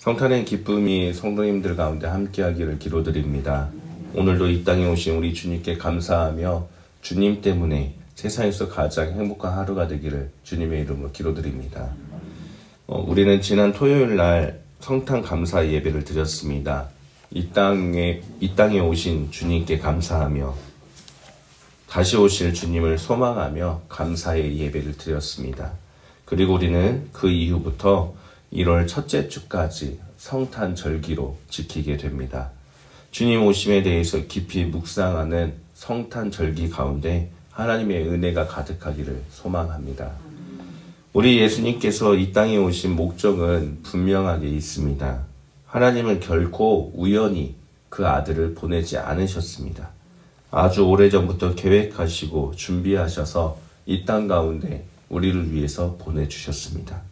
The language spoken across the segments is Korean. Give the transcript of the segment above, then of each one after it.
성탄의 기쁨이 성도님들 가운데 함께하기를 기도드립니다. 오늘도 이 땅에 오신 우리 주님께 감사하며 주님 때문에 세상에서 가장 행복한 하루가 되기를 주님의 이름으로 기도드립니다. 우리는 지난 토요일 날 성탄 감사 예배를 드렸습니다. 이 땅에 오신 주님께 감사하며 다시 오실 주님을 소망하며 감사의 예배를 드렸습니다. 그리고 우리는 그 이후부터 1월 첫째 주까지 성탄 절기로 지키게 됩니다. 주님 오심에 대해서 깊이 묵상하는 성탄 절기 가운데 하나님의 은혜가 가득하기를 소망합니다. 우리 예수님께서 이 땅에 오신 목적은 분명하게 있습니다. 하나님은 결코 우연히 그 아들을 보내지 않으셨습니다. 아주 오래전부터 계획하시고 준비하셔서 이 땅 가운데 우리를 위해서 보내주셨습니다.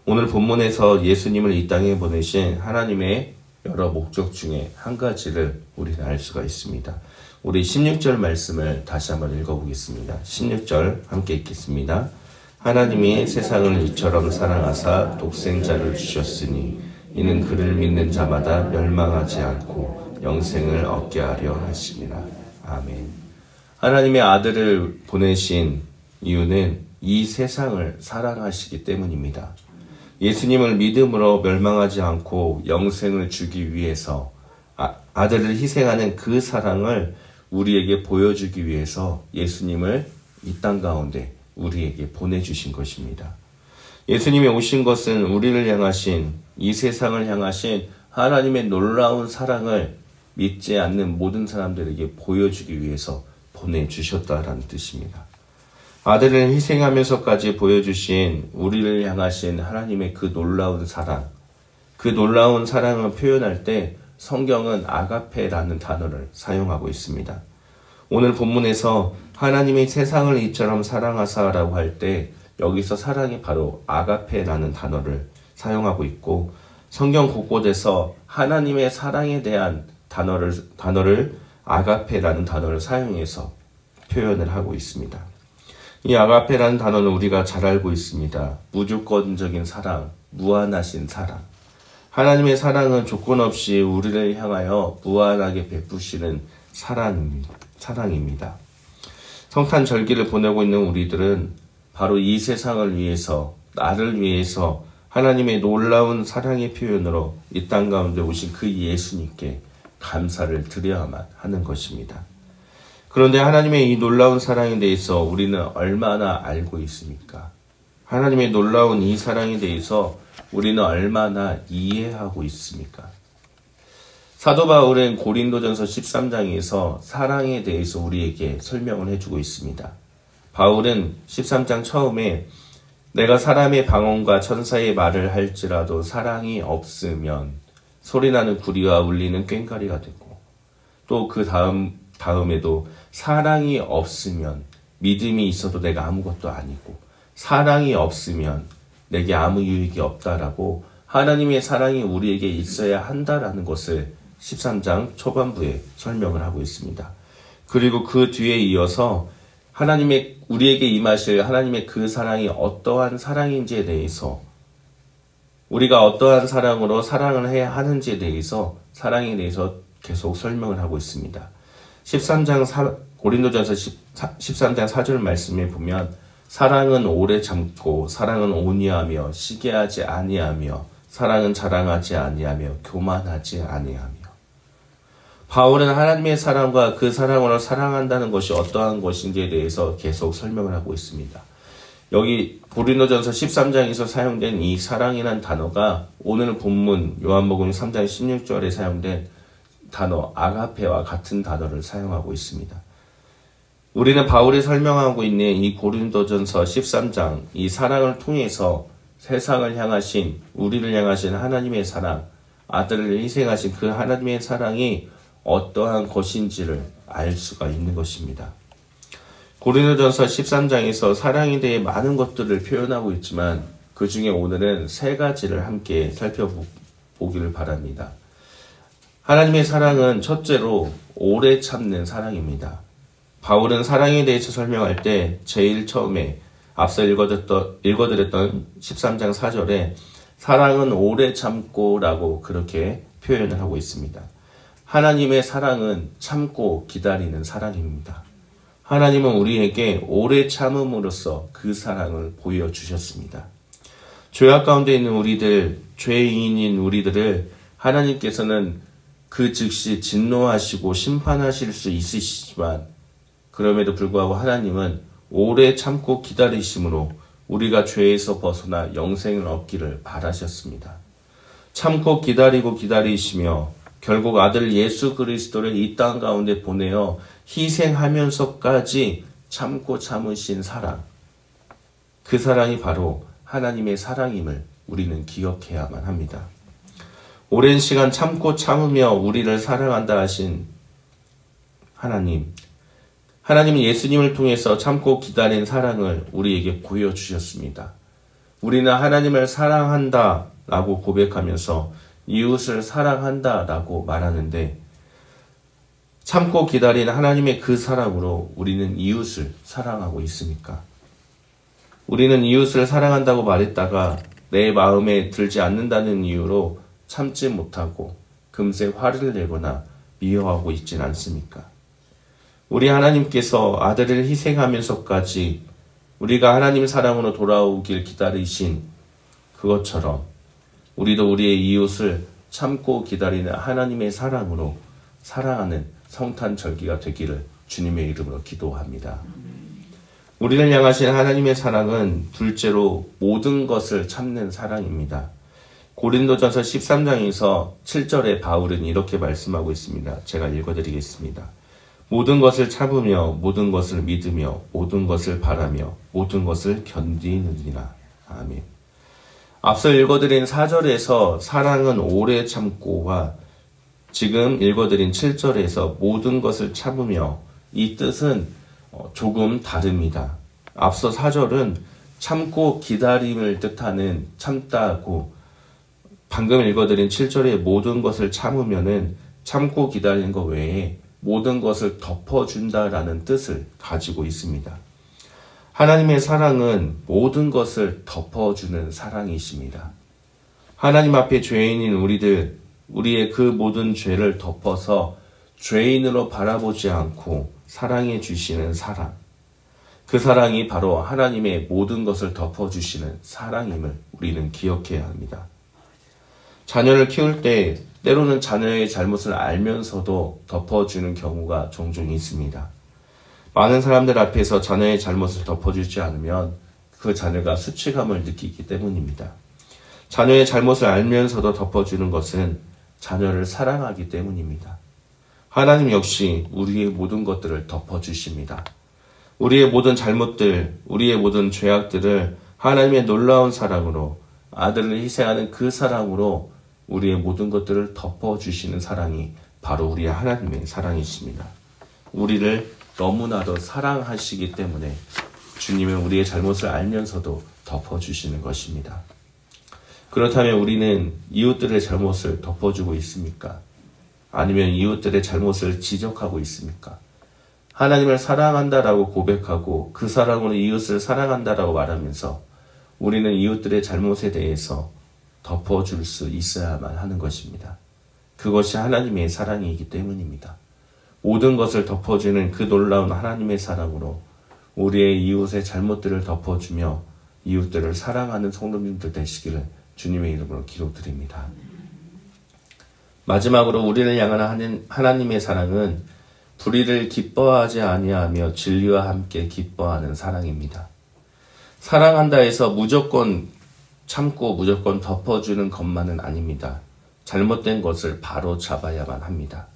오늘 본문에서 예수님을 이 땅에 보내신 하나님의 여러 목적 중에 한 가지를 우리는 알 수가 있습니다. 우리 16절 말씀을 다시 한번 읽어보겠습니다. 16절 함께 읽겠습니다. 하나님이 세상을 이처럼 사랑하사 독생자를 주셨으니 이는 그를 믿는 자마다 멸망하지 않고 영생을 얻게 하려 하심이라. 아멘. 하나님의 아들을 보내신 이유는 이 세상을 사랑하시기 때문입니다. 예수님을 믿음으로 멸망하지 않고 영생을 주기 위해서 아들을 희생하는 그 사랑을 우리에게 보여주기 위해서 예수님을 이 땅 가운데 우리에게 보내주신 것입니다. 예수님이 오신 것은 우리를 향하신, 이 세상을 향하신 하나님의 놀라운 사랑을 믿지 않는 모든 사람들에게 보여주기 위해서 보내주셨다라는 뜻입니다. 아들을 희생하면서까지 보여주신 우리를 향하신 하나님의 그 놀라운 사랑, 그 놀라운 사랑을 표현할 때 성경은 아가페라는 단어를 사용하고 있습니다. 오늘 본문에서 하나님의 세상을 이처럼 사랑하사라고 할 때 여기서 사랑이 바로 아가페라는 단어를 사용하고 있고, 성경 곳곳에서 하나님의 사랑에 대한 단어를 아가페라는 단어를 사용해서 표현을 하고 있습니다. 이 아가페라는 단어는 우리가 잘 알고 있습니다. 무조건적인 사랑, 무한하신 사랑. 하나님의 사랑은 조건 없이 우리를 향하여 무한하게 베푸시는 사랑입니다. 성탄 절기를 보내고 있는 우리들은 바로 이 세상을 위해서, 나를 위해서 하나님의 놀라운 사랑의 표현으로 이 땅 가운데 오신 그 예수님께 감사를 드려야만 하는 것입니다. 그런데 하나님의 이 놀라운 사랑에 대해서 우리는 얼마나 알고 있습니까? 하나님의 놀라운 이 사랑에 대해서 우리는 얼마나 이해하고 있습니까? 사도 바울은 고린도전서 13장에서 사랑에 대해서 우리에게 설명을 해주고 있습니다. 바울은 13장 처음에 내가 사람의 방언과 천사의 말을 할지라도 사랑이 없으면 소리나는 구리와 울리는 꽹과리가 되고, 또 그 다음에도 사랑이 없으면 믿음이 있어도 내가 아무것도 아니고, 사랑이 없으면 내게 아무 유익이 없다라고 하나님의 사랑이 우리에게 있어야 한다라는 것을 13장 초반부에 설명을 하고 있습니다. 그리고 그 뒤에 이어서 우리에게 임하실 하나님의 그 사랑이 어떠한 사랑인지에 대해서, 우리가 어떠한 사랑으로 사랑을 해야 하는지에 대해서, 사랑에 대해서 계속 설명을 하고 있습니다. 고린도전서 13장 4절 말씀에 보면 사랑은 오래 참고 사랑은 온유하며 시기하지 아니하며 사랑은 자랑하지 아니하며 교만하지 아니하며. 바울은 하나님의 사랑과 그 사랑으로 사랑한다는 것이 어떠한 것인지에 대해서 계속 설명을 하고 있습니다. 여기 고린도전서 13장에서 사용된 이 사랑이란 단어가 오늘 본문 요한복음 3장 16절에 사용된 단어 아가페와 같은 단어를 사용하고 있습니다. 우리는 바울이 설명하고 있는 이 고린도전서 13장, 이 사랑을 통해서 세상을 향하신, 우리를 향하신 하나님의 사랑, 아들을 희생하신 그 하나님의 사랑이 어떠한 것인지를 알 수가 있는 것입니다. 고린도전서 13장에서 사랑에 대해 많은 것들을 표현하고 있지만 그 중에 오늘은 세 가지를 함께 살펴보기를 바랍니다. 하나님의 사랑은 첫째로 오래 참는 사랑입니다. 바울은 사랑에 대해서 설명할 때 제일 처음에 앞서 읽어드렸던 13장 4절에 사랑은 오래 참고라고 그렇게 표현을 하고 있습니다. 하나님의 사랑은 참고 기다리는 사랑입니다. 하나님은 우리에게 오래 참음으로써 그 사랑을 보여주셨습니다. 죄악 가운데 있는 우리들, 죄인인 우리들을 하나님께서는 그 즉시 진노하시고 심판하실 수 있으시지만 그럼에도 불구하고 하나님은 오래 참고 기다리심으로 우리가 죄에서 벗어나 영생을 얻기를 바라셨습니다. 참고 기다리고 기다리시며 결국 아들 예수 그리스도를 이 땅 가운데 보내어 희생하면서까지 참고 참으신 사랑, 그 사랑이 바로 하나님의 사랑임을 우리는 기억해야만 합니다. 오랜 시간 참고 참으며 우리를 사랑한다 하신 하나님은 예수님을 통해서 참고 기다린 사랑을 우리에게 보여주셨습니다. 우리는 하나님을 사랑한다 라고 고백하면서 이웃을 사랑한다 라고 말하는데 참고 기다린 하나님의 그 사랑으로 우리는 이웃을 사랑하고 있습니까? 우리는 이웃을 사랑한다고 말했다가 내 마음에 들지 않는다는 이유로 참지 못하고 금세 화를 내거나 미워하고 있진 않습니까? 우리 하나님께서 아들을 희생하면서까지 우리가 하나님 사랑으로 돌아오길 기다리신 그것처럼 우리도 우리의 이웃을 참고 기다리는 하나님의 사랑으로 사랑하는 성탄절기가 되기를 주님의 이름으로 기도합니다. 우리를 향하신 하나님의 사랑은 둘째로 모든 것을 참는 사랑입니다. 고린도전서 13장에서 7절에 바울은 이렇게 말씀하고 있습니다. 제가 읽어드리겠습니다. 모든 것을 참으며 모든 것을 믿으며 모든 것을 바라며 모든 것을 견디느니라. 아멘. 앞서 읽어드린 4절에서 사랑은 오래 참고와 지금 읽어드린 7절에서 모든 것을 참으며 이 뜻은 조금 다릅니다. 앞서 4절은 참고 기다림을 뜻하는 참다고 방금 읽어드린 7절의 모든 것을 참으면은 참고 기다리는 것 외에 모든 것을 덮어준다라는 뜻을 가지고 있습니다. 하나님의 사랑은 모든 것을 덮어주는 사랑이십니다. 하나님 앞에 죄인인 우리의 그 모든 죄를 덮어서 죄인으로 바라보지 않고 사랑해 주시는 사랑. 그 사랑이 바로 하나님의 모든 것을 덮어주시는 사랑임을 우리는 기억해야 합니다. 자녀를 키울 때 때로는 자녀의 잘못을 알면서도 덮어주는 경우가 종종 있습니다. 많은 사람들 앞에서 자녀의 잘못을 덮어주지 않으면 그 자녀가 수치감을 느끼기 때문입니다. 자녀의 잘못을 알면서도 덮어주는 것은 자녀를 사랑하기 때문입니다. 하나님 역시 우리의 모든 것들을 덮어주십니다. 우리의 모든 잘못들, 우리의 모든 죄악들을 하나님의 놀라운 사랑으로 아들을 희생하는 그 사랑으로 우리의 모든 것들을 덮어주시는 사랑이 바로 우리 하나님의 사랑이십니다. 우리를 너무나도 사랑하시기 때문에 주님은 우리의 잘못을 알면서도 덮어주시는 것입니다. 그렇다면 우리는 이웃들의 잘못을 덮어주고 있습니까? 아니면 이웃들의 잘못을 지적하고 있습니까? 하나님을 사랑한다라고 고백하고 그 사랑으로 이웃을 사랑한다라고 말하면서 우리는 이웃들의 잘못에 대해서 덮어줄 수 있어야만 하는 것입니다. 그것이 하나님의 사랑이기 때문입니다. 모든 것을 덮어주는 그 놀라운 하나님의 사랑으로 우리의 이웃의 잘못들을 덮어주며 이웃들을 사랑하는 성도님들 되시기를 주님의 이름으로 기도드립니다. 마지막으로 우리를 향한 하나님의 사랑은 불의를 기뻐하지 아니하며 진리와 함께 기뻐하는 사랑입니다. 사랑한다 해서 무조건 참고 무조건 덮어주는 것만은 아닙니다. 잘못된 것을 바로 잡아야만 합니다.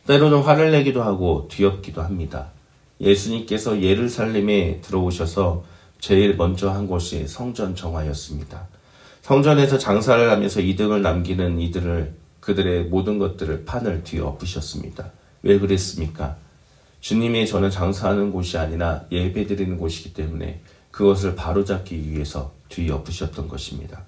때로는 화를 내기도 하고 뒤엎기도 합니다. 예수님께서 예루살렘에 들어오셔서 제일 먼저 한 곳이 성전 정화였습니다. 성전에서 장사를 하면서 이득을 남기는 그들의 모든 것들을 판을 뒤엎으셨습니다. 왜 그랬습니까? 주님의 저는 장사하는 곳이 아니라 예배드리는 곳이기 때문에 그것을 바로잡기 위해서 뒤엎으셨던 것입니다.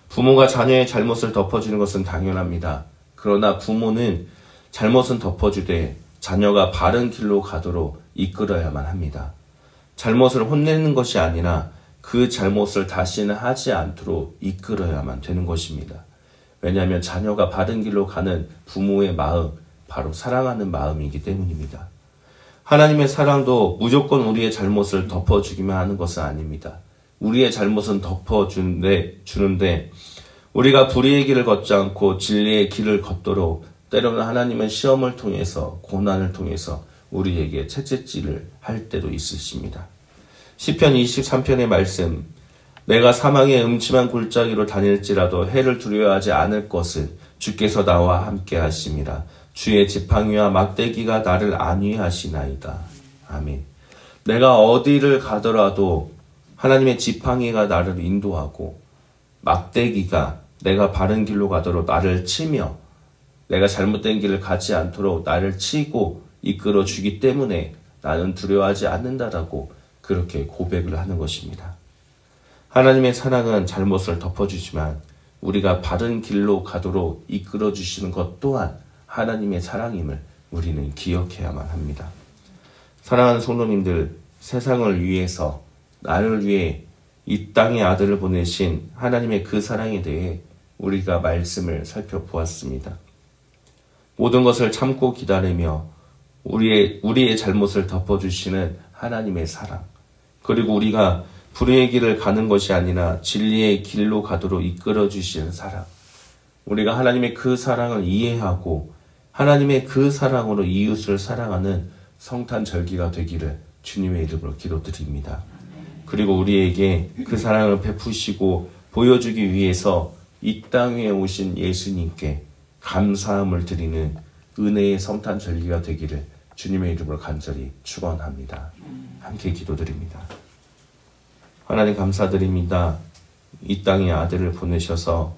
부모가 자녀의 잘못을 덮어주는 것은 당연합니다. 그러나 부모는 잘못은 덮어주되 자녀가 바른 길로 가도록 이끌어야만 합니다. 잘못을 혼내는 것이 아니라 그 잘못을 다시는 하지 않도록 이끌어야만 되는 것입니다. 왜냐하면 자녀가 바른 길로 가는 부모의 마음, 바로 사랑하는 마음이기 때문입니다. 하나님의 사랑도 무조건 우리의 잘못을 덮어주기만 하는 것은 아닙니다. 우리의 잘못은 덮어주는데 우리가 불의의 길을 걷지 않고 진리의 길을 걷도록 때로는 하나님은 시험을 통해서 고난을 통해서 우리에게 채찍질을 할 때도 있으십니다. 시편 23편의 말씀, 내가 사망의 음침한 골짜기로 다닐지라도 해를 두려워하지 않을 것은 주께서 나와 함께 하심이라. 주의 지팡이와 막대기가 나를 안위하시나이다. 아멘. 내가 어디를 가더라도 하나님의 지팡이가 나를 인도하고 막대기가 내가 바른 길로 가도록 나를 치며 내가 잘못된 길을 가지 않도록 나를 치고 이끌어 주기 때문에 나는 두려워하지 않는다라고 그렇게 고백을 하는 것입니다. 하나님의 사랑은 잘못을 덮어주지만 우리가 바른 길로 가도록 이끌어 주시는 것 또한 하나님의 사랑임을 우리는 기억해야만 합니다. 사랑하는 성도님들, 세상을 위해서 나를 위해 이 땅에 아들을 보내신 하나님의 그 사랑에 대해 우리가 말씀을 살펴보았습니다. 모든 것을 참고 기다리며 우리의 잘못을 덮어주시는 하나님의 사랑, 그리고 우리가 불의의 길을 가는 것이 아니라 진리의 길로 가도록 이끌어주시는 사랑, 우리가 하나님의 그 사랑을 이해하고 하나님의 그 사랑으로 이웃을 사랑하는 성탄절기가 되기를 주님의 이름으로 기도드립니다. 그리고 우리에게 그 사랑을 베푸시고 보여주기 위해서 이 땅 위에 오신 예수님께 감사함을 드리는 은혜의 성탄절기가 되기를 주님의 이름으로 간절히 축원합니다. 함께 기도드립니다. 하나님 감사드립니다. 이 땅에 아들을 보내셔서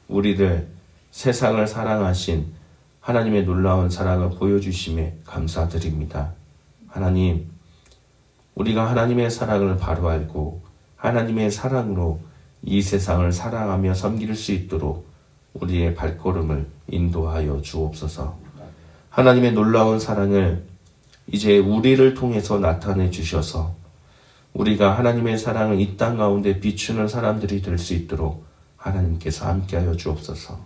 우리를 세상을 사랑하신 하나님의 놀라운 사랑을 보여주심에 감사드립니다. 하나님, 우리가 하나님의 사랑을 바로 알고 하나님의 사랑으로 이 세상을 사랑하며 섬길 수 있도록 우리의 발걸음을 인도하여 주옵소서. 하나님의 놀라운 사랑을 이제 우리를 통해서 나타내 주셔서 우리가 하나님의 사랑을 이 땅 가운데 비추는 사람들이 될 수 있도록 하나님께서 함께하여 주옵소서.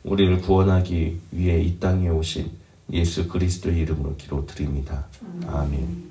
우리를 구원하기 위해 이 땅에 오신 예수 그리스도의 이름으로 기도드립니다. 아멘.